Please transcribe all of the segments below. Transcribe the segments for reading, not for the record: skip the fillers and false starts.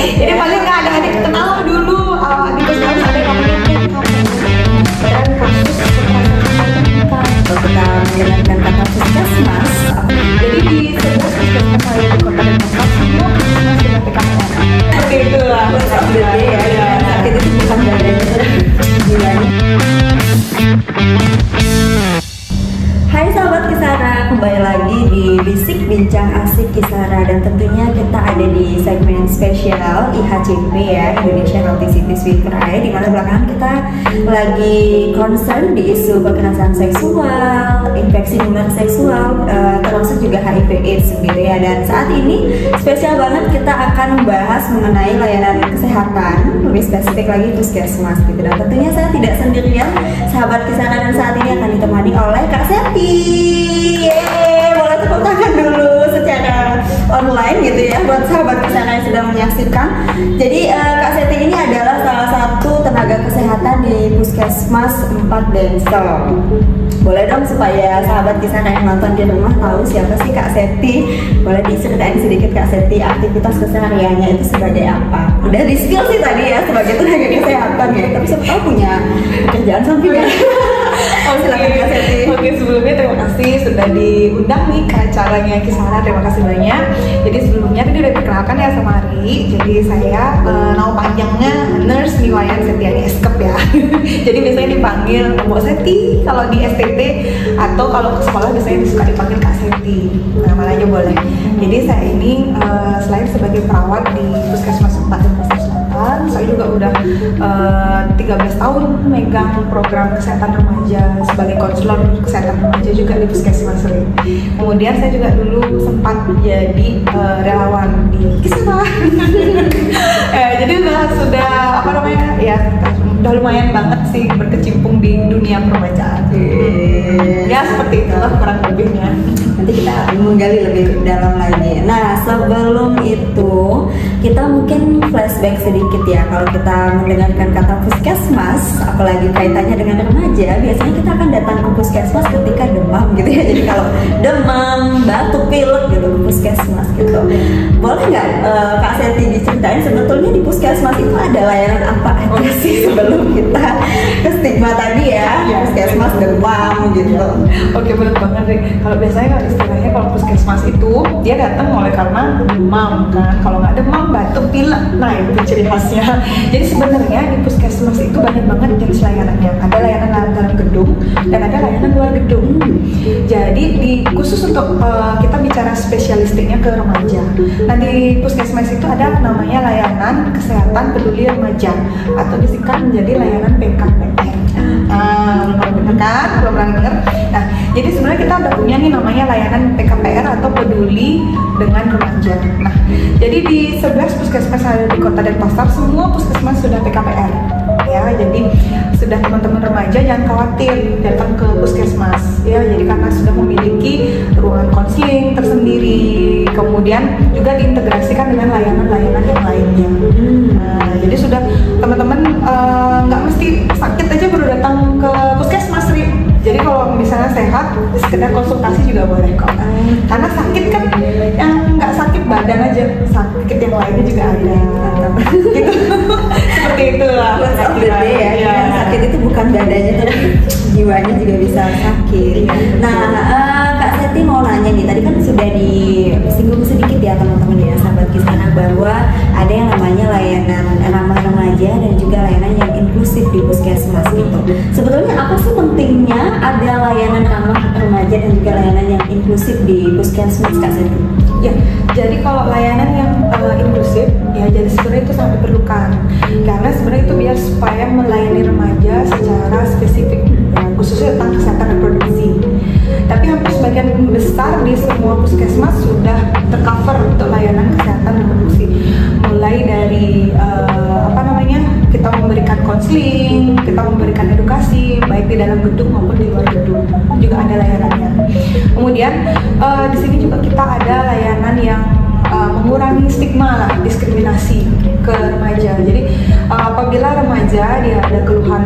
Jadi paling nggak ada adik kenal dulu di puskesmas ada yang namanya dan kasus kita menjalankan kata puskesmas. jadi di sebelah puskesmas saya di Kota Depok semua puskesmas dengan PKPR seperti itulah. Ya, sakit itu bukan badannya, jiwanya. Hai sahabat Kisara, kembali lagi di Bisik Bincang Asik Kisara, dan tentunya kita ada di segmen spesial IHCP ya, Indonesia Healthy Cities We Cry, di mana belakangan kita lagi concern di isu kekerasan seksual, infeksi menular seksual, termasuk juga HIV/AIDS sendiri ya. Dan saat ini spesial banget kita akan membahas mengenai layanan kesehatan, lebih spesifik lagi puskesmas gitu. Dan tentunya saya tidak sendirian sahabat Kisara, dan saat ini akan ditemani oleh Kak Seti. Yeay, boleh tepuk tangan dulu secara online gitu ya buat sahabat Kisara yang sedang menyaksikan. Jadi Kak Seti ini adalah salah satu tenaga kesehatan di Puskesmas 4 Densel. Boleh dong supaya sahabat Kisara yang nonton di rumah tahu siapa sih Kak Seti. Boleh diceritain sedikit Kak Seti, aktivitas kesehariannya itu sebagai apa? Udah di skill sih tadi ya sebagai tenaga kesehatan ya, tapi siapa tahu punya pekerjaan sampingan. Oh, silakan Kak Seti. Oke, sebelumnya terima kasih sudah diundang nih ke acaranya Kisara, terima kasih banyak. Jadi sebelumnya tadi udah dikenalkan ya sama Ari. Jadi saya nama panjangnya Nurse Niwayan Setiani Eskep ya. Jadi biasanya dipanggil Mbak Seti kalau di STT, atau kalau ke sekolah biasanya suka dipanggil Kak Seti. Mana aja boleh. Jadi saya ini selain sebagai perawat di Puskesmas 4 Denpasar Selatan, saya juga udah 13 tahun megang program kesehatan remaja sebagai konselor kesehatan remaja juga di Puskesmas Ring. Kemudian saya juga dulu sempat jadi relawan di Kisara. Jadi sudah apa namanya ya, udah lumayan banget sih berkecimpung di dunia peremajaan. Ya seperti itulah kurang lebihnya. Nanti kita menggali lebih dalam lagi. Nah, sebelum itu kita mungkin flashback sedikit ya. Kalau kita mendengarkan kata puskesmas, apalagi kaitannya dengan remaja, biasanya kita akan datang ke puskesmas ketika demam gitu ya. Jadi kalau demam, batuk, pilek gitu ke puskesmas gitu. Boleh nggak Kak Seti diceritain sebetulnya di puskesmas itu ada layanan apa aja sih sebelum kita ke stigma tadi ya, puskesmas demam gitu. Oke, benar banget deh. Kalau biasanya kalau istilahnya kalau puskesmas itu dia datang oleh karena demam kan. Kalau nggak demam, batuk, pilek, nah itu ciri khasnya. Jadi sebenarnya di puskesmas itu banyak banget jenis layanannya. Ada layanan dalam gedung dan ada layanan luar gedung. Jadi khusus untuk kita bicara spesialistiknya ke remaja. Nah di puskesmas itu ada namanya layanan kesehatan peduli remaja atau disingkat menjadi layanan PKPR. Belum pernah dengar kan? Belum pernah dengar. Nah, jadi sebenarnya kita udah punya nih namanya layanan PKPR atau peduli dengan remaja. Nah, jadi di 11 puskesmas ada di Kota Denpasar, semua puskesmas sudah PKPR. Ya, jadi sudah teman-teman remaja jangan khawatir datang ke puskesmas. Ya, jadi karena sudah memiliki ruangan konseling tersendiri, kemudian juga diintegrasikan dengan layanan-layanan yang lainnya. Nah, jadi sudah teman-teman nggak mesti sakit aja baru datang ke puskesmas, Ri. Jadi kalau misalnya sehat, sekedar konsultasi juga boleh kok. Karena sakit kan yang nggak sakit badan aja, sakit yang lainnya juga ada. Gitu. Seperti itulah. Ya, sakit itu bukan badannya tapi jiwanya juga bisa sakit. Nah, Kak Seti mau nanya nih, tadi kan sudah disinggung sedikit ya teman-teman ya sahabat Kisara bahwa ada yang namanya layanan ramah remaja dan juga layanan yang inklusif di puskesmas gitu. Sebetulnya apa sih pentingnya ada layanan ramah remaja dan juga layanan yang inklusif di puskesmas, Kak Seti? Ya, jadi kalau layanan yang inklusif ya, jadi sebenarnya itu sangat diperlukan karena sebenarnya itu biar supaya melayani remaja secara spesifik ya, khususnya tentang kesehatan reproduksi. Tapi hampir sebagian besar di semua puskesmas sudah tercover untuk layanan kesehatan reproduksi, mulai dari kita memberikan konseling, kita memberikan edukasi baik di dalam gedung maupun di luar gedung juga ada layanannya. Kemudian di sini juga kita ada layanan yang mengurangi stigma lah, diskriminasi ke remaja. Jadi apabila remaja dia ada keluhan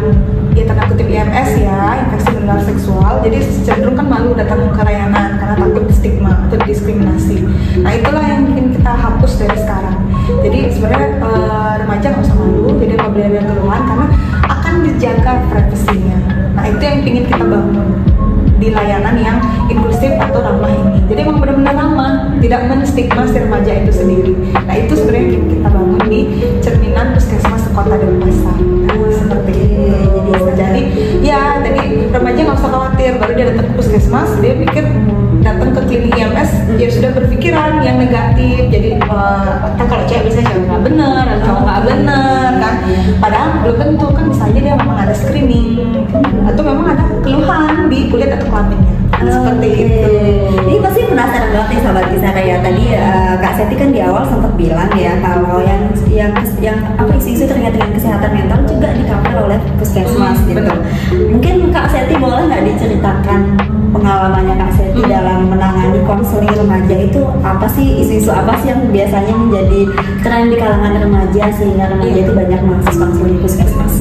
ya tanda kutip IMS ya, infeksi menular seksual, jadi cenderung kan malu datang ke layanan karena takut stigma atau diskriminasi. Nah itulah yang ingin kita hapus dari sekarang. Jadi sebenarnya nggak usah malu, jadi apabila ada keluhan karena akan dijaga privasinya. Nah itu yang ingin kita bangun di layanan yang inklusif atau ramah ini. Jadi emang benar-benar ramah, tidak menstigma si remaja itu sendiri. Nah itu sebenarnya yang kita bangun di cerminan Puskesmas Kota Denpasar. Seperti itu. Jadi ya, jadi remaja nggak usah khawatir. Baru dia datang ke puskesmas, dia pikir datang ke klinik IMS, dia sudah berpikiran yang negatif. Jadi kan kalau cewek bisa cewek nggak bener, atau cowok nggak bener kan. Padahal belum tentu kan, bisa aja dia memang ada screening atau memang ada keluhan di kulit atau kelaminnya. Seperti itu. Ini pasti penasaran banget nih sahabat Kisara ya. Tadi Kak Seti kan di awal sempat bilang ya kalau yang apa isu-isu terkait dengan kesehatan mental juga di-cover oleh puskesmas gitu. Betul. Mungkin Kak Seti boleh nggak diceritakan pengalamannya Kak Seti dalam menangani konseling remaja itu apa sih, isu-isu apa sih yang biasanya menjadi tren di kalangan remaja sehingga remaja itu banyak mengakses konseling di puskesmas?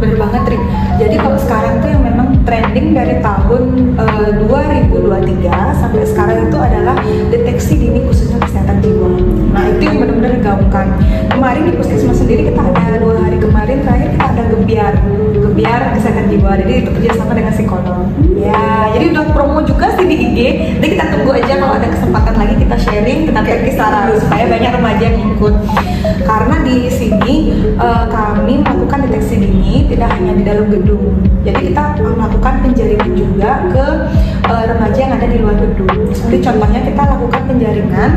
Bener banget, Rik. Jadi kalau sekarang tuh yang memang trending dari tahun 2023 sampai sekarang itu adalah deteksi dini khususnya kesehatan jiwa. Nah itu yang benar-benar digaungkan. Kemarin di puskesmas sendiri kita ada 2 hari kemarin terakhir kita ada gebiar kesehatan jiwa. Jadi itu kerjasama dengan psikolog. Ya, jadi udah promo juga sih di IG. Jadi kita tunggu aja kalau ada kesempatan lagi kita sharing tentang Kisara supaya banyak remaja yang ikut. Karena di sini kami melakukan deteksi dini tidak hanya di dalam gedung. Jadi kita melakukan penjaringan juga ke remaja yang ada di luar gedung. Seperti contohnya kita lakukan penjaringan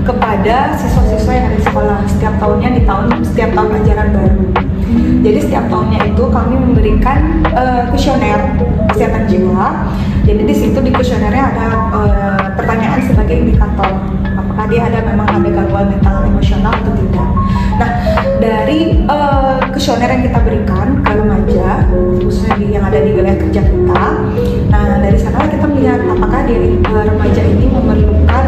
kepada siswa-siswa yang ada di sekolah setiap tahunnya setiap tahun ajaran baru. Jadi setiap tahunnya itu kami memberikan kuesioner kesehatan jiwa. Jadi di situ di kuesionernya ada pertanyaan sebagai indikator apakah dia memang ada gangguan mental emosional atau tidak. Nah dari kuesioner yang kita berikan ke remaja khususnya yang ada di wilayah kerja kita, nah dari sana kita melihat apakah remaja ini memerlukan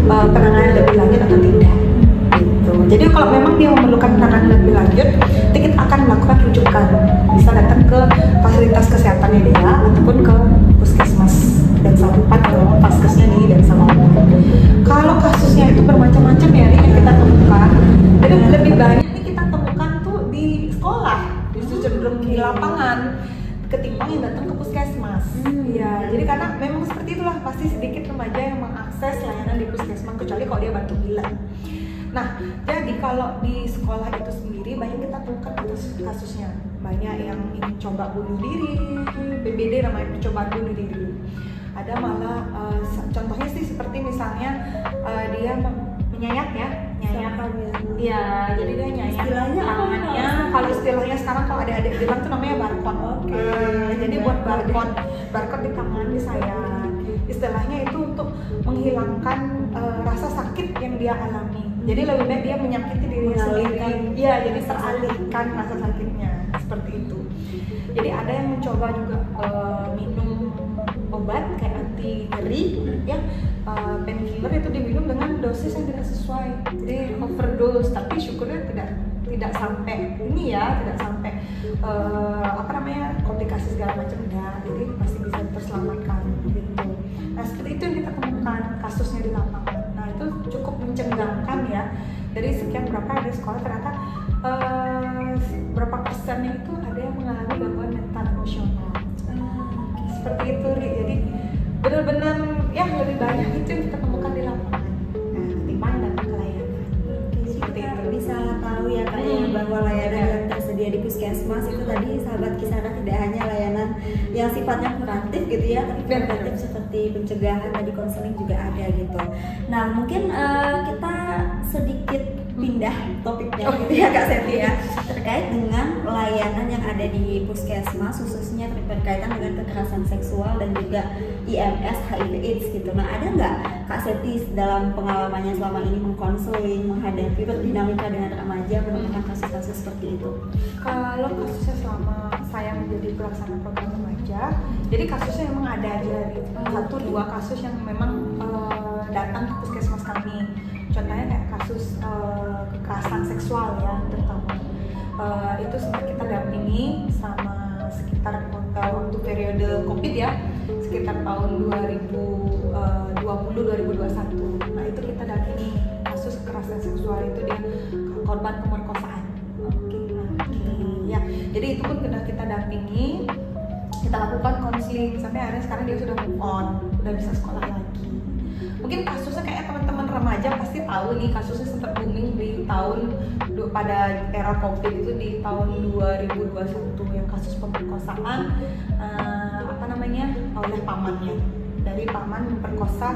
penanganan lebih lanjut atau tidak. Jadi kalau memang dia memerlukan penanganan lebih lanjut, kita akan melakukan rujukan, bisa datang ke fasilitas kesehatannya dia ataupun ke puskesmas dan Salempat kalau paskesnya di dan Salempat. Kalau kasusnya itu bermacam-macam ya yang kita temukan, jadi lebih banyak nih kita temukan tuh di sekolah, justru cenderung di lapangan ketimbang yang datang ke puskesmas. Ya, jadi karena memang seperti itulah, pasti sedikit remaja yang mengakses layanan di puskesmas kecuali kalau dia bantu bilang. Nah, jadi kalau di sekolah itu sendiri banyak kita temukan kasusnya. Banyak yang ingin coba bunuh diri, PBD namanya percobaan bunuh diri. Ada malah contohnya sih seperti misalnya dia menyayat ya, nyayat. Iya, jadi dia nyayat tangannya. Kalau istilahnya sekarang kalau adik-adik bilang tuh namanya barcode. Jadi buat barcode di tangan disayat. Istilahnya itu untuk menghilangkan rasa sakit yang dia alami. Jadi lebih baik dia menyakiti dirinya sendiri. Iya, jadi teralihkan rasa sakitnya seperti itu. Jadi ada yang mencoba juga minum obat kayak anti nyeri, ya painkiller itu diminum dengan dosis yang tidak sesuai. Jadi overdose. Tapi syukurnya tidak sampai ini ya, tidak sampai komplikasi segala macam enggak. Jadi pasti bisa terselamatkan gitu. Nah seperti itu yang kita temukan kasusnya di lapangan. Nah itu cukup mencengangkan ya. Dari sekian berapa ada sekolah ternyata berapa persennya itu ada yang mengalami gangguan mental emosional. Seperti itu, jadi benar-benar ya lebih banyak itu yang kita temukan di lapangan. Nah ketimbang datang ke layanan. Seperti itu bisa tahu ya kayak bahwa layanan yang tersedia di puskesmas itu tadi sahabat Kisara tidak hanya layanan yang sifatnya kuratif gitu ya, tapi preventif seperti pencegahan tadi, konseling juga ada gitu. Nah mungkin kita sedikit pindah topiknya gitu ya Kak Seti ya, terkait dengan layanan yang ada di puskesmas khususnya berkaitan dengan kekerasan seksual dan juga IMS HIV/AIDS gitu. Nah ada nggak Kak Seti dalam pengalamannya selama ini mengkonseling, menghadapi berdinamika dengan remaja menemukan kasus-kasus seperti itu? Kalau kasusnya selama saya menjadi pelaksana program remaja, jadi kasusnya memang ada aja gitu. 1-2 kasus yang memang datang ke puskesmas kami. Contohnya kayak kasus kekerasan seksual ya terutama. Itu sempat kita dampingi sama sekitar waktu periode COVID ya, sekitar tahun 2020-2021. Nah itu kita dampingi kasus kekerasan seksual itu dia korban pemerkosaan. Jadi itu pun sudah kita dampingi, kita lakukan konseling sampai akhirnya sekarang dia sudah move on, udah bisa sekolah lagi. Mungkin kasusnya kayak teman-teman remaja pasti tahu nih, kasusnya sempat booming di tahun pada era COVID itu di tahun 2021 yang kasus pemerkosaan oleh pamannya, dari paman memperkosa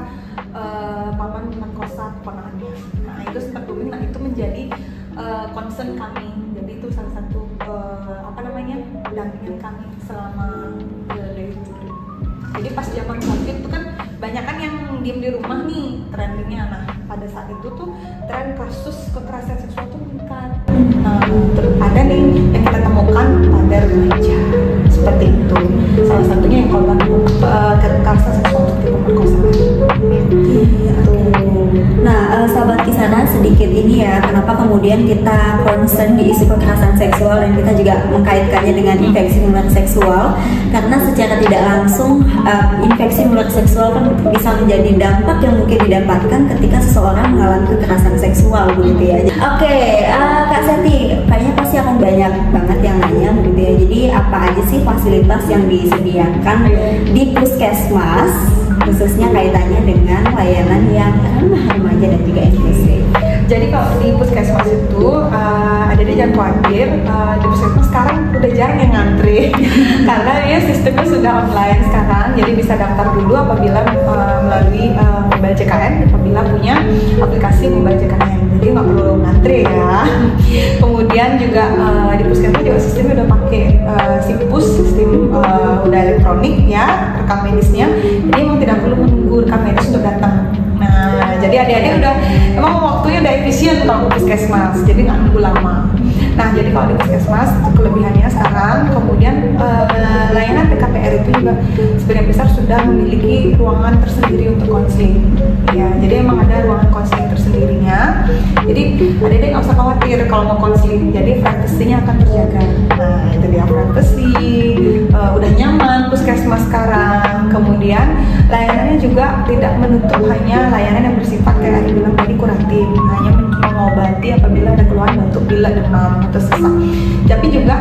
keponakannya. Nah itu sempat booming, nah itu menjadi concern kami. Jadi itu salah satu pendampingan kami selama dari itu. Jadi pas zaman COVID itu kan banyak kan yang diem di rumah nih trendingnya. Nah pada saat itu tuh tren kasus kekerasan seksual tuh meningkat. Nah terus ada nih yang kita temukan pada remaja seperti itu. Salah satunya yang korban kekerasan seksual seperti pemerkosaan. Nah, sahabat Kisana, sedikit ini ya, kenapa kemudian kita concern di isu kekerasan seksual dan kita juga mengkaitkannya dengan infeksi menular seksual, karena secara tidak langsung infeksi menular seksual kan bisa menjadi dampak yang mungkin didapatkan ketika seseorang mengalami kekerasan seksual begitu ya. Oke, Kak Seti, kayaknya pasti akan banyak banget yang nanya begitu ya. Jadi apa aja sih fasilitas yang disediakan di puskesmas, khususnya kaitannya dengan layanan yang ramah remaja dan juga inklusif? Jadi kalau di puskesmas itu ada di jangan khawatir, di puskesmas sekarang udah jarang yang ngantri karena ya sistemnya sudah online sekarang. Jadi bisa daftar dulu apabila melalui mobile JKN, apabila punya aplikasi mobile JKN. Jadi nggak perlu ngantri ya. Kemudian juga di puskesmas juga sistemnya udah pakai SIPUS, sistem udah elektronik ya, rekam medisnya. Jadi emang tidak perlu menunggu rekam medis untuk datang. Nah, jadi adik-adik udah emang waktunya udah efisien kalau puskesmas, jadi nggak nunggu lama. Nah, jadi kalau di puskesmas itu kelebihannya sekarang, kemudian layanan PKPR itu juga sebagian besar sudah memiliki ruangan tersendiri untuk konseling. Ya, jadi emang ada ruangan konseling tersendirinya. Jadi adik-adik nggak usah khawatir kalau mau konseling. Jadi privasinya akan terjaga. Nah, itu dia privasi. Udah nyaman puskesmas sekarang. Kemudian layanannya juga tidak menutup hanya layanan yang bersifat kayak bilang tadi kuratif, hanya mengobati apabila ada keluhan batuk, pilek, demam atau sesak. Tapi juga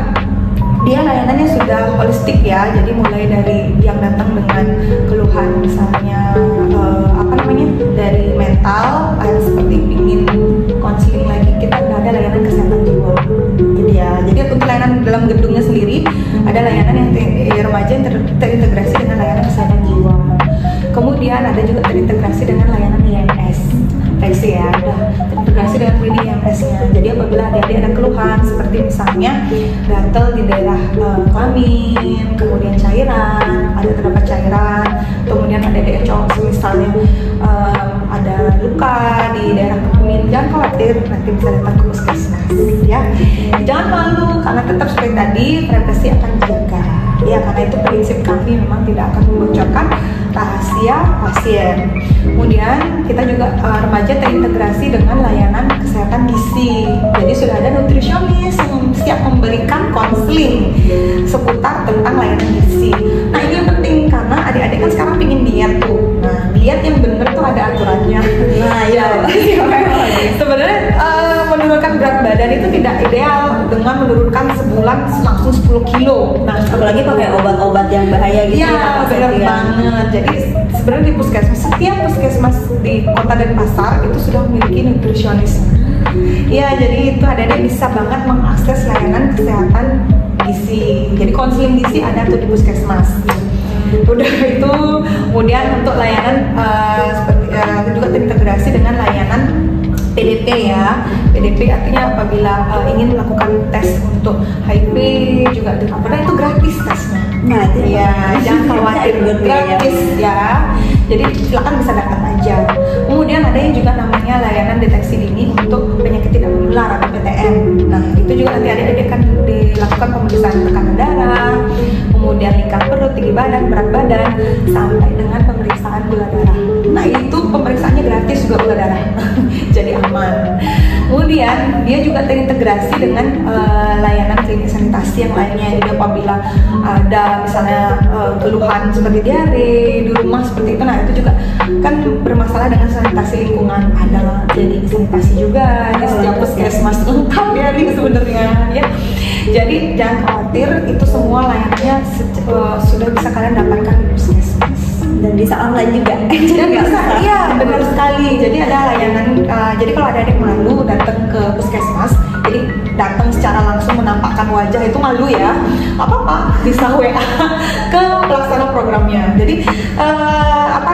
dia layanannya sudah holistik ya, jadi mulai dari yang datang dengan keluhan misalnya dari mental, seperti ingin konseling lagi, kita udah ada layanan kesehatan jiwa. Jadi untuk layanan dalam gedungnya sendiri ada layanan yang remaja yang terintegrasi dengan layanan kesehatan jiwa. Kemudian ada juga terintegrasi dengan layanan IMS. Infeksi ya, udah terintegrasi dengan IMS-nya. Jadi apabila adik-adik ada keluhan seperti misalnya gatal di daerah kelamin, kemudian cairan, ada terdapat cairan, kemudian adik-adik cowok misalnya ada luka di daerah kelamin, jangan khawatir, nanti bisa datang ke puskesmas ya. Jangan malu karena tetap seperti tadi, privasi akan dijaga. Ya, karena itu prinsip kami memang tidak akan membocorkan rahasia pasien. Kemudian kita juga remaja terintegrasi dengan layanan kesehatan gizi. Jadi sudah ada nutrisionis yang siap memberikan konseling seputar tentang layanan gizi. Nah ini yang penting karena adik-adik kan sekarang pingin diet tuh. Nah diet yang bener tuh ada aturannya. Nah ya, sebenarnya menurunkan berat badan itu tidak ideal dengan menurunkan sebulan langsung 10 kilo. Nah apalagi pakai obat-obat yang bahaya gitu. Iya benar banget. Jadi sebenarnya di puskesmas, setiap puskesmas di Kota Denpasar itu sudah memiliki nutrisionis. Iya, jadi itu adik-adik bisa banget mengakses layanan kesehatan gizi. Jadi konseling gizi ada tuh di puskesmas. Udah itu, kemudian untuk layanan seperti juga terintegrasi dengan layanan PDP ya. PDP artinya apabila ingin melakukan tes untuk HIV juga padahal itu gratis tesnya. Nah, ya jangan khawatir, gratis ya. Jadi silakan bisa datang aja. Kemudian ada yang juga namanya layanan deteksi dini untuk penyakit tidak menular atau PTM. Nah itu juga nanti adik-adik akan dilakukan pemeriksaan tekanan darah, kemudian lingkar perut, tinggi badan, berat badan, sampai dengan pemeriksaan gula darah. Nah itu pemeriksaannya gratis juga gula darah, jadi aman. Kemudian dia juga terintegrasi dengan layanan klinik sanitasi yang lainnya. Jadi apabila ada misalnya keluhan seperti diare di rumah seperti itu, nah itu juga kan bermasalah dengan sanitasi lingkungan, adalah jadi sanitasi juga di setiap puskesmas lengkap ya nih sebenarnya ya. Jadi jangan khawatir, itu semua layanannya sudah bisa kalian dapatkan di puskesmas. Dan bisa online juga. Dan bisa, iya benar sekali. Jadi ada layanan. Jadi kalau ada adik malu datang ke puskesmas, jadi datang secara langsung menampakkan wajah itu malu ya, apa bisa WA ke pelaksana programnya. Jadi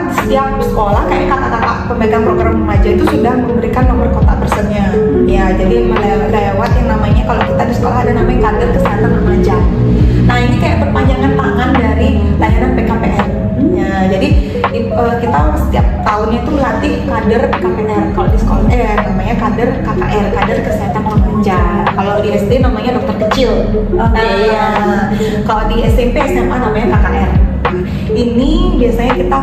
di setiap sekolah kayak kakak-kakak pemegang program remaja itu sudah memberikan nomor kontak personnya. Ya, jadi lewat yang namanya, kalau kita di sekolah ada namanya kader kesehatan remaja. Nah, ini kayak perpanjangan tangan dari layanan PKPR. Ya, jadi kita setiap tahunnya itu melatih kader PKPR. Kalau di sekolah namanya kader KKR, kader kesehatan remaja. Kalau di SD namanya dokter kecil. Kalau di SMP SMA namanya KKR. Ini biasanya kita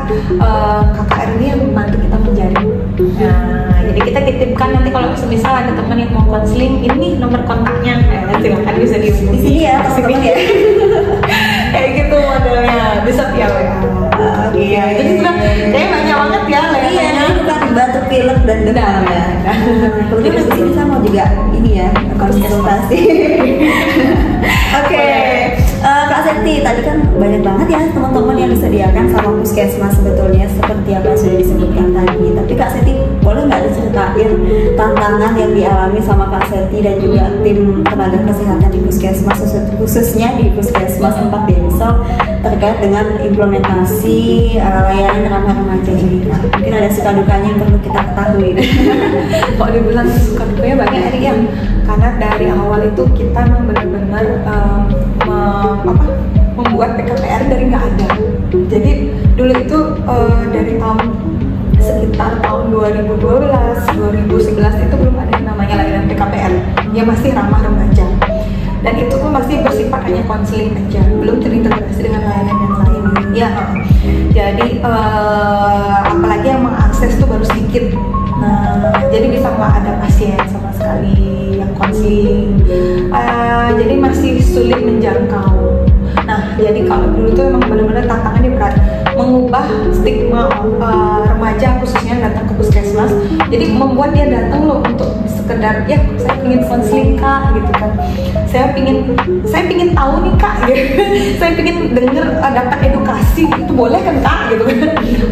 KKR ini yang membantu kita menjaring. Nah, jadi kita titipkan nanti kalau misal ada teman yang mau konseling, ini nomor kontaknya, silakan bisa dihubungi. Di sini ya, teman-teman ya. Kayak gitu modelnya, bisa via WA. Iya, jadi sudah kayak banyak banget ya layanannya. Iya, bukan batuk pilek dan demam ya. Jadi di sini saya mau juga ini ya, konsultasi. Oke. Kak Septi, tadi kan banyak banget ya teman-teman yang disediakan sama puskesmas sebetulnya seperti apa yang sudah disebutkan tadi. Tapi Kak Septi, boleh nggak diceritain tantangan yang dialami sama Kak Septi dan juga tim tenaga kesehatan di puskesmas, khususnya di puskesmas tempat Densol, terkait dengan implementasi layanan ramah remaja ini? Mungkin ada suka dukanya yang perlu kita ketahui. Kalau dibilang suka dukanya banyak yang karena dari awal itu kita memang benar-benar membuat PKPR dari nggak ada. Jadi dulu itu dari sekitar tahun 2012, 2011 itu belum ada yang namanya layanan PKPR. Dia masih ramah remaja. Dan itu pun masih bersifat hanya konseling aja, belum terintegrasi dengan layanan yang lain. Ya, jadi apalagi yang mengakses itu baru sedikit. Nah, jadi bisa nggak ada pasien sama sekali yang konseling. Jadi masih sulit menjangkau. Nah, jadi kalau dulu tuh emang benar-benar tantangannya berat, mengubah stigma remaja khususnya datang ke puskesmas. Jadi membuat dia datang loh untuk sekedar ya saya ingin konseling Kak gitu kan. Saya pingin tahu nih Kak gitu. Saya pingin denger dapat edukasi, itu boleh kan Kak gitu kan.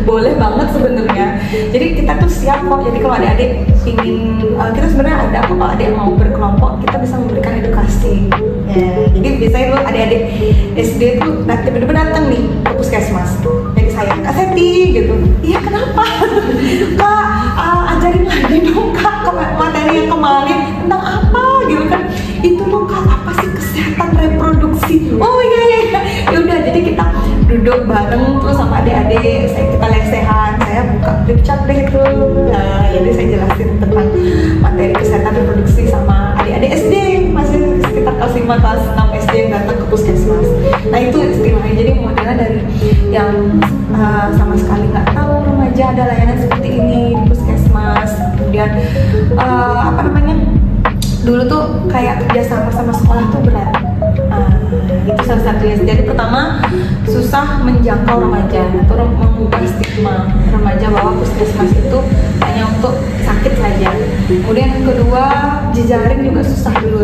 Boleh banget sebenarnya. Jadi kita tuh siap kok. Jadi kalau adik-adik pingin kita sebenarnya ada kok, kalau adik mau berkelompok kita bisa memberikan edukasi. Ya, jadi biasanya tuh adik-adik SD tuh bener-bener datang nih ke puskesmas. Jadi saya Kak Septi gitu. Iya kenapa? Kak ajarin lagi dong Kak materi yang kemarin tentang apa gitu kan. Itu loh Kak apa sih kesehatan reproduksi. Oh iya. Ya udah jadi kita duduk bareng terus sama adik-adik, kita lesehan, saya buka flip chart deh itu. Nah, jadi saya jelasin tentang materi kesehatan reproduksi sama adik-adik SD masih sekitar kelas 5, kelas 6 SD yang datang ke puskesmas. Nah itu istilahnya, jadi modelnya dari yang sama sekali nggak tahu remaja ada layanan seperti ini di puskesmas. Kemudian dulu tuh kayak kerjasama sama sekolah tuh berat. Itu salah satunya. Jadi pertama susah menjangkau remaja atau mengubah stigma remaja bahwa puskesmas itu hanya untuk sakit saja. Kemudian yang kedua, jejaring juga susah dulu.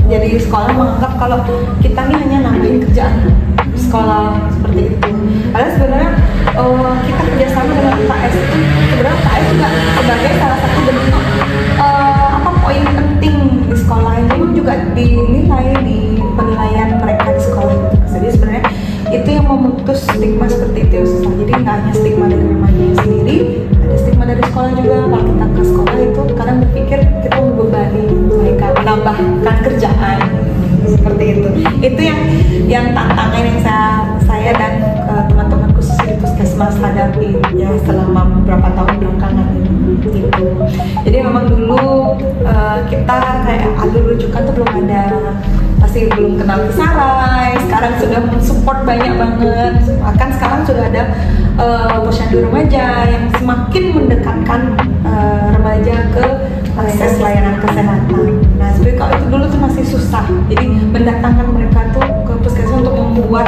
Jadi sekolah menganggap kalau kita ini hanya nambahin kerjaan sekolah seperti itu. Padahal sebenarnya kita kerjasama dengan UKS itu sebenarnya UKS juga sebagai salah satu bentuk poin penting di sekolah itu juga dinilai di penilaian mereka di sekolah gitu. Jadi sebenarnya itu yang memutus stigma seperti itu susah. Jadi nggak hanya stigma dari remajanya sendiri, ada stigma dari sekolah juga. Kalau kita ke sekolah itu kadang berpikir kita membebani mereka, menambahkan kerjaan seperti itu. Itu yang tantangan yang saya dan teman-teman khusus di puskesmas hadapi ya selama beberapa tahun belakangan ini gitu. Jadi memang dulu kita kayak alur rujukan tuh belum ada, masih belum kenal Kisarai. Sekarang sudah mensupport banyak banget. Bahkan sekarang sudah ada posyandu remaja yang semakin mendekatkan remaja ke akses layanan kesehatan. Nah, sebenarnya kalau itu dulu tuh masih susah. Jadi mendatangkan mereka tuh ke puskesmas untuk membuat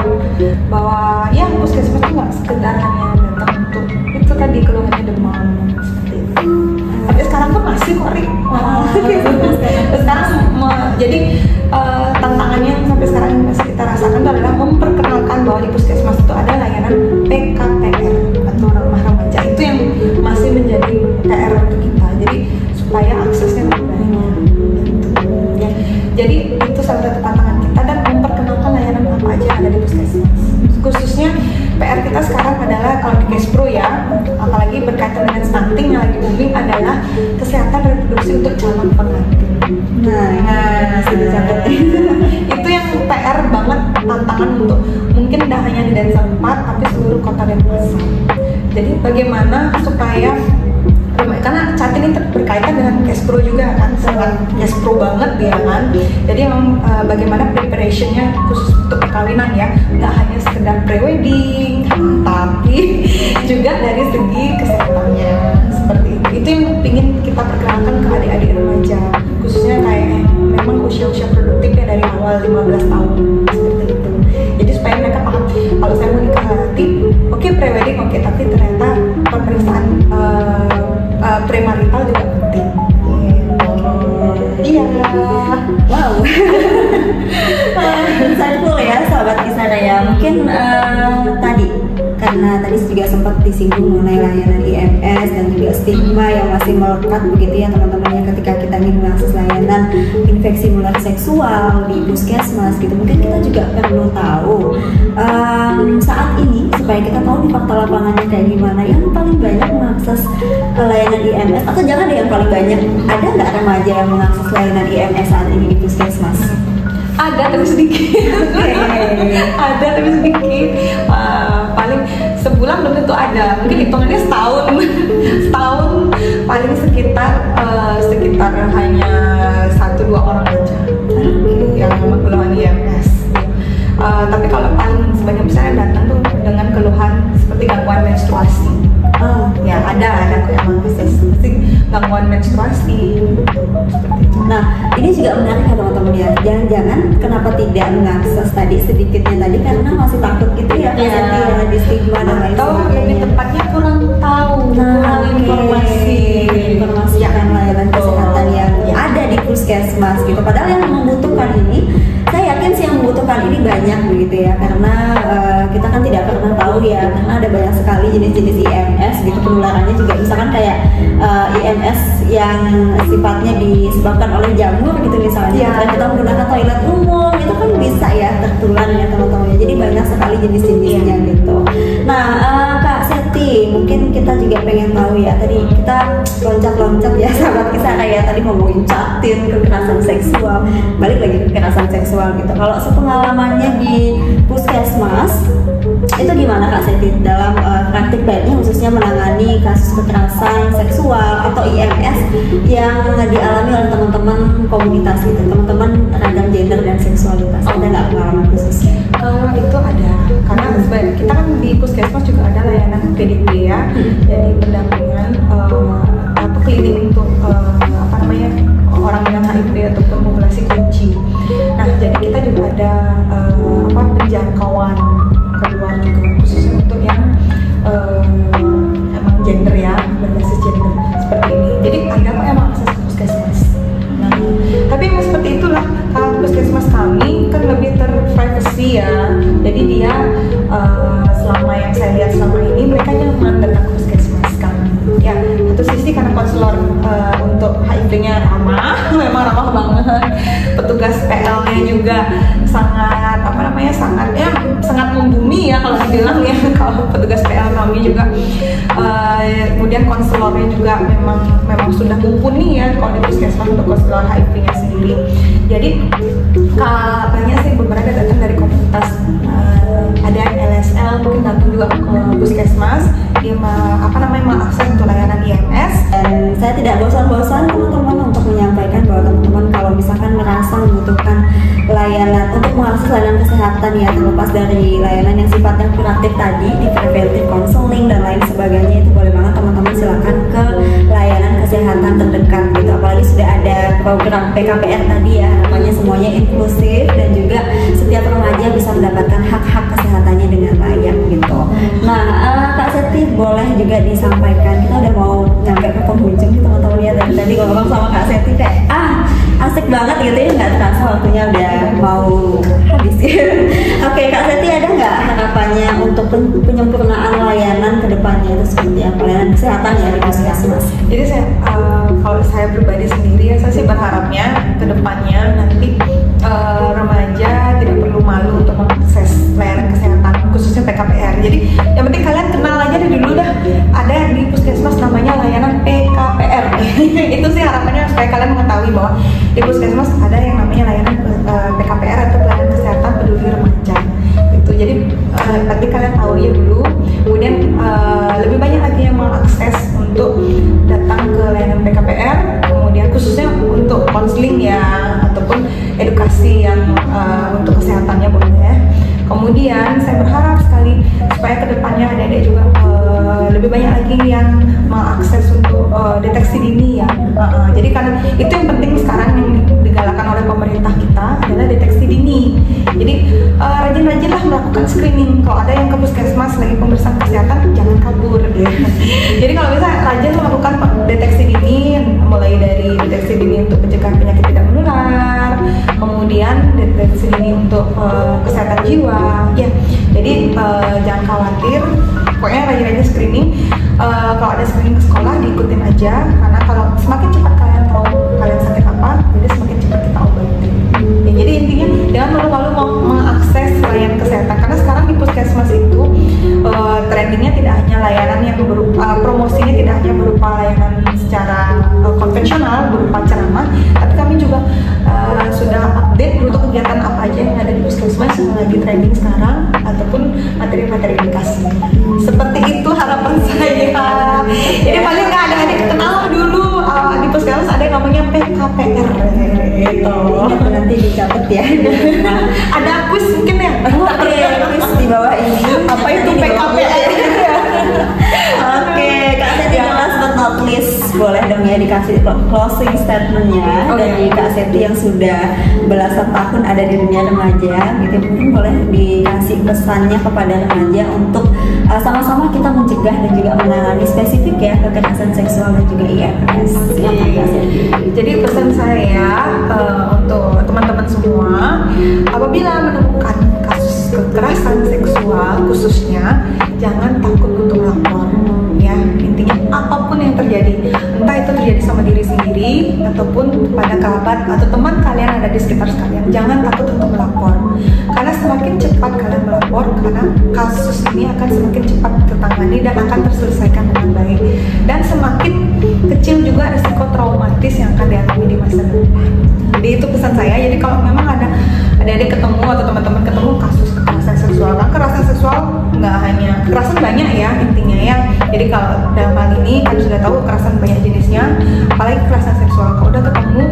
bahwa ya puskesmas itu nggak sekedar hanya datang untuk itu tadi keluhannya demam seperti itu. Tapi sekarang tuh masih kok Rik. Sekarang jadi tantangannya Jadi itu salah satu tantangan kita dan memperkenalkan layanan apa aja yang ada di puskesmas. Khususnya PR kita sekarang adalah kalau di Kespro ya, apalagi berkaitan dengan stunting yang lagi booming adalah kesehatan reproduksi untuk calon pengantin. Nah, itu yang PR banget, tantangan untuk mungkin tidak hanya di Densa 4 tapi seluruh kota Denpasar. Jadi bagaimana supaya, karena saat ini berkaitan dengan Kespro juga kan, sangat Kespro banget ya kan. Jadi memang bagaimana preparationnya khusus untuk perkawinan ya, nggak hanya sekedar pre-wedding, tapi juga dari segi kesehatannya seperti itu. Itu yang ingin kita perkenalkan ke adik-adik remaja, khususnya kayak yang memang usia-usia produktifnya dari awal 15 tahun seperti itu. Jadi supaya mereka paham, kalau saya mau nikah nanti, oke, pre-wedding oke, tapi ternyata pemeriksaan premarital juga penting. Iya. Wow. Insightful ya sahabat Kisara ya. Mungkin karena tadi juga sempat disinggung mengenai layanan IMS dan juga stigma yang masih melekat begitu ya teman-teman ya, ketika kita ingin mengakses layanan infeksi menular seksual di puskesmas gitu. Mungkin kita juga perlu tahu saat ini supaya kita tahu di fakta lapangannya kayak gimana, yang paling banyak mengakses layanan IMS, atau jangan deh yang paling banyak, ada nggak remaja yang mengakses layanan IMS saat ini di puskesmas? Ada tapi sedikit. Ada tapi sedikit. Paling sebulan belum tentu ada. Mungkin hitungannya setahun paling sekitar hanya 1-2 orang aja yang memang keluhan IMS. Tapi kalau paling sebagian besar yang datang tuh dengan keluhan seperti gangguan menstruasi. Ya ada kok emang pasti gangguan menstruasi seperti itu. Nah, ini juga menarik ya teman-teman ya. Jangan-jangan kenapa tidak mengakses tadi sedikitnya tadi karena masih takut gitu ya, ya di stigma dan lain atau sebagainya. lebih tepatnya kurang tahu, kurang informasi yang layanan kesehatan yang ada di puskesmas gitu. Padahal yang membutuhkan ini, saya yakin sih yang membutuhkan ini banyak begitu ya, karena kita kan tidak pernah tahu ya, karena ada banyak sekali jenis-jenis IMS gitu, penularannya juga misalkan kayak IMS yang sifatnya disebabkan oleh jamur gitu misalnya, dan kita menggunakan toilet umum itu kan bisa ya tertular ya teman-teman. Jadi banyak sekali jenis-jenisnya gitu. Nah, Kak Seti, mungkin kita juga pengen tahu ya, tadi kita loncat-loncat ya sahabat Kisara ya, tadi ngomongin catin, kekerasan seksual, balik lagi kekerasan seksual gitu. Kalau sepengalamannya di puskesmas itu gimana Kak Seti dalam praktik baiknya khususnya menangani kasus kekerasan seksual atau IMS yang dialami oleh teman-teman komunitas gitu, teman-teman ragam gender dan seksualitas? Ada nggak pengalaman khususnya? Kalau itu ada, karena kita kan di puskesmas juga ada layanan PDP ya, jadi pendampingan klinik untuk orang dengan HIV ataupun populasi kunci. Nah, jadi kita juga ada penjangkauan kedua juga khususnya untuk yang emang gender ya, berbasis gender seperti ini. Jadi ada kok yang mengakses puskesmas. Nah, tapi emang seperti itulah, kalau puskesmas kami kan lebih terprivacy ya. Jadi dia selama yang saya lihat selama ini mereka nyaman datang ke puskesmas kami. Ya, satu sisi karena konselor untuk HIV-nya ramah, memang ramah banget. Petugas PL-nya juga sangat membumi ya kalau dibilang ya, kalau petugas PL kami juga. Kemudian konselornya juga memang sudah mumpuni ya kalau di puskesmas untuk konselor HIV-nya sendiri. Jadi banyak sih beberapa datang dari komunitas, ada yang LSL mungkin datang juga ke puskesmas, dia mengakses untuk layanan IMS. Dan saya tidak bosan-bosan teman-teman untuk menyampaikan bahwa teman-teman kalau misalkan merasa membutuhkan layanan untuk mengakses layanan kesehatan ya, terlepas dari layanan yang sifatnya kuratif tadi di preventive counseling dan lain sebagainya, itu boleh banget teman-teman silakan ke layanan kesehatan terdekat gitu. Apalagi sudah ada program PKPR tadi ya, namanya semuanya inklusif dan juga setiap remaja bisa mendapatkan hak-hak kesehatannya dengan layak gitu. Nah, Kak Seti boleh juga disampaikan, kita udah mau nyampe ke penghujung nih teman-teman ya, dari tadi ngomong sama Kak Seti kayak asik banget gitu ya, nggak terasa waktunya udah mau habis ya. Oke, Kak Seti ada nggak harapannya untuk penyempurnaan layanan kedepannya itu seperti apa, layanan kesehatan ya di puskesmas? Jadi kalau saya pribadi sendiri ya, saya sih berharapnya kedepannya nanti remaja tidak perlu malu untuk mengakses layanan kesehatan khususnya PKPR. Jadi yang penting kalian kenal aja dari dulu dah, ada di puskesmas namanya layanan PKPR. Itu sih harapannya supaya kalian mengetahui bahwa di puskesmas ada yang namanya layanan PKPR atau pelayanan kesehatan peduli remaja. Itu jadi nanti kalian tahu ya dulu, kemudian lebih banyak lagi yang mengakses untuk datang ke layanan PKPR, kemudian khususnya untuk konseling ya ataupun edukasi yang untuk kesehatannya boleh ya. Kemudian saya berharap sekali supaya kedepannya adik-adik juga lebih banyak lagi yang mengakses untuk deteksi dini ya. Jadi kan itu yang penting sekarang yang digalakan oleh pemerintah kita adalah deteksi dini. Jadi rajin-rajinlah melakukan screening. Kalau ada yang ke puskesmas lagi pemeriksaan kesehatan, jangan kabur ya. Jadi kalau bisa rajin melakukan deteksi dini, mulai dari deteksi dini untuk mencegah penyakit tidak menular, kemudian deteksi dini untuk kesehatan jiwa ya. Jadi jangan khawatir, pokoknya rajin-rajin screening. Kalau ada screening ke sekolah diikutin aja, karena kalau semakin cepat kalian tahu kalian sakit apa, jadi semakin cepat kita obati ya. Jadi intinya jangan malu-malu mau mengakses layanan kesehatan, karena sekarang di puskesmas itu trendingnya tidak hanya layanan yang berupa promosinya tidak hanya berupa layanan secara konvensional berupa ceramah, tapi kami juga sudah update untuk kegiatan apa aja yang ada di puskesmas yang lagi trending sekarang ataupun materi-materi edukasi. Seperti itu harapan saya. Jadi paling nggak ada adik kenal dulu di puskesmas ada yang namanya PKPR gitu. Nanti dicatat ya. Ada kuis mungkin ya. Oke, kuis di bawah ini. Apa itu PKPR? Oke, Kak Seti jelas but not least, boleh dong ya dikasih closing statementnya dari Kak Seti yang sudah belasan tahun ada di dunia remaja gitu. Mungkin boleh dikasih pesannya kepada remaja untuk sama-sama kita mencegah dan juga menangani spesifik ya kekerasan seksual dan juga IMS. Jadi pesan saya untuk teman-teman semua, apabila menemukan kasus kekerasan seksual khususnya, jangan takut untuk lapor ya. Intinya apapun yang terjadi, entah itu terjadi sama diri sendiri ataupun pada kerabat atau teman kalian ada di sekitar kalian, jangan takut untuk melapor, karena semakin cepat kalian melapor, karena kasus ini akan semakin cepat tertangani dan akan terselesaikan dengan baik, dan semakin kecil juga risiko traumatis yang akan dialami di masa depan. Jadi itu pesan saya. Jadi kalau memang ada adik-adik ketemu atau teman-teman ketemu kasus kekerasan seksual, kan kekerasan seksual nggak hanya kekerasan, banyak ya intinya ya. Jadi kalau dalam hal ini kan sudah tahu kekerasan banyak jenisnya, apalagi kekerasan seksual. Kalau udah ketemu,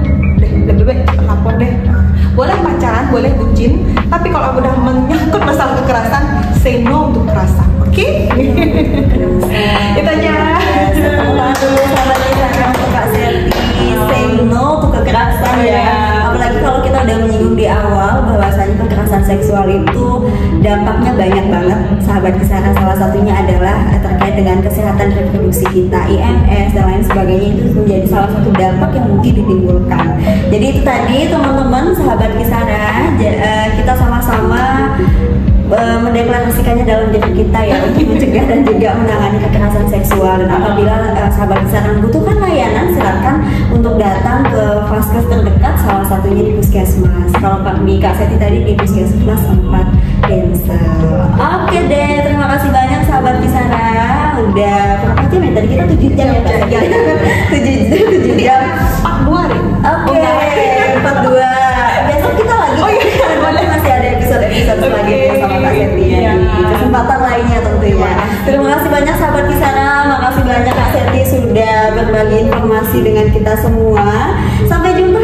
lebih baik cepat lapor deh. Nah, boleh pacaran, boleh bucin, tapi kalau udah menyangkut masalah kekerasan, say no untuk kekerasan. Oke? Itu aja. Kak Seti, say no untuk kekerasan ya. Apalagi kalau kita udah menyinggung di awal bahwasanya kekerasan seksual itu dampaknya banyak banget, sahabat Kisara. Salah satunya adalah terkait dengan kesehatan reproduksi kita, IMS dan lain sebagainya. Itu menjadi salah satu dampak yang mungkin ditimbulkan. Jadi itu tadi teman-teman sahabat Kisara, kita sama-sama mendeklarasikannya dalam diri kita ya untuk mencegah dan juga menangani kekerasan seksual. Dan apabila sahabat Kisara membutuhkan layanan, silakan untuk datang ke vaskes terdekat, salah satunya di puskesmas. Kalau di Kak Seti tadi di puskesmas 4 Densel. Oke deh, terima kasih banyak sahabat Kisara. Udah berapa jam ya? Tadi kita 7 jam ya Kak Seti? 7 jam 42 deh. Oke, 42. Besok kita lagi. Oh iya, masih ada episode selanjutnya sama Kak Seti ya, di kesempatan lainnya tentunya. Terima kasih banyak sahabat Kisara, makasih banyak Kak Seti sudah berbagi informasi dengan kita semua. Sampai jumpa